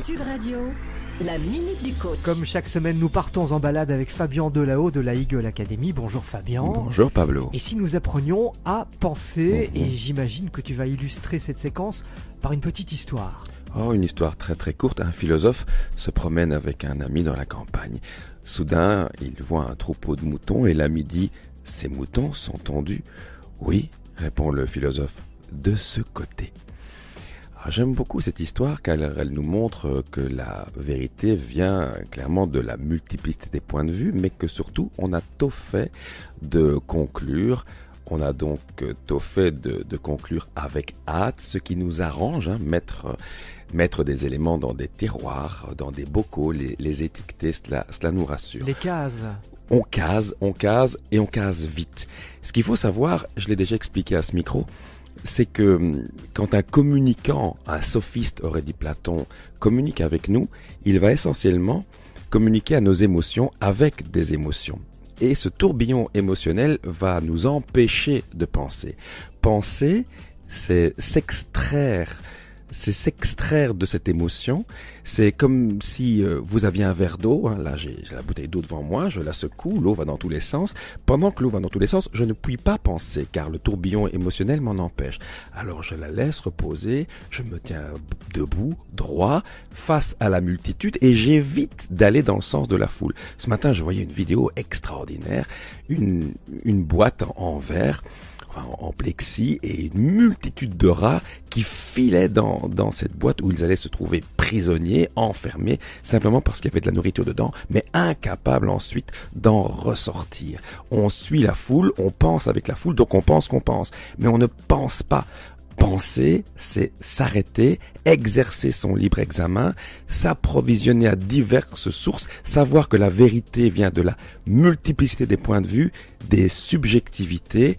Sud Radio, la minute du coach. Comme chaque semaine, nous partons en balade avec Fabien Delahaut de la Eagle Academy. Bonjour Fabien. Bonjour Pablo. Et si nous apprenions à penser, et j'imagine que tu vas illustrer cette séquence par une petite histoire. Oh, une histoire très très courte. Un philosophe se promène avec un ami dans la campagne. Soudain, il voit un troupeau de moutons et l'ami dit « Ces moutons sont tondus ?» « Oui, répond le philosophe, de ce côté. » J'aime beaucoup cette histoire car elle nous montre que la vérité vient clairement de la multiplicité des points de vue, mais que surtout on a tôt fait de conclure. On a donc tôt fait de conclure avec hâte, ce qui nous arrange, mettre des éléments dans des tiroirs, dans des bocaux, les étiqueter, cela nous rassure. Les cases. On case et on case vite. Ce qu'il faut savoir, je l'ai déjà expliqué à ce micro, c'est que quand un communicant, un sophiste, aurait dit Platon, communique avec nous, il va essentiellement communiquer à nos émotions avec des émotions. Et ce tourbillon émotionnel va nous empêcher de penser. Penser, c'est s'extraire de cette émotion. C'est comme si vous aviez un verre d'eau, là j'ai la bouteille d'eau devant moi, je la secoue, l'eau va dans tous les sens. Pendant que l'eau va dans tous les sens, je ne puis pas penser car le tourbillon émotionnel m'en empêche. Alors je la laisse reposer, je me tiens debout, droit, face à la multitude et j'évite d'aller dans le sens de la foule. Ce matin, je voyais une vidéo extraordinaire, une boîte en verre, en plexi et une multitude de rats qui filaient dans cette boîte où ils allaient se trouver prisonniers, enfermés, simplement parce qu'il y avait de la nourriture dedans, mais incapables ensuite d'en ressortir. On suit la foule, on pense avec la foule, donc on pense qu'on pense, mais on ne pense pas. Penser, c'est s'arrêter, exercer son libre examen, s'approvisionner à diverses sources, savoir que la vérité vient de la multiplicité des points de vue, des subjectivités.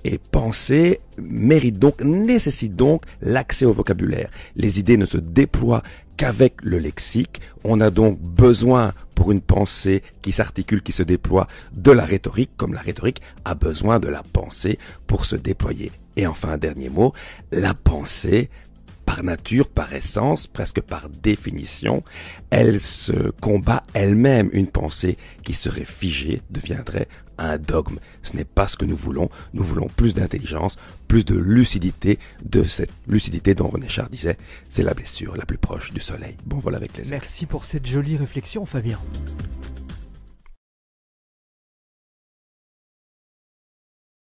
Et penser nécessite donc l'accès au vocabulaire. Les idées ne se déploient qu'avec le lexique. On a donc besoin, pour une pensée qui s'articule, qui se déploie, de la rhétorique, comme la rhétorique a besoin de la pensée pour se déployer. Et enfin, un dernier mot, la pensée, par nature, par essence, presque par définition, elle se combat elle-même. Une pensée qui serait figée deviendrait un dogme. Ce n'est pas ce que nous voulons. Nous voulons plus d'intelligence, plus de lucidité, de cette lucidité dont René Char disait, c'est la blessure la plus proche du soleil. Bon, voilà avec les ailes. Merci pour cette jolie réflexion, Fabien.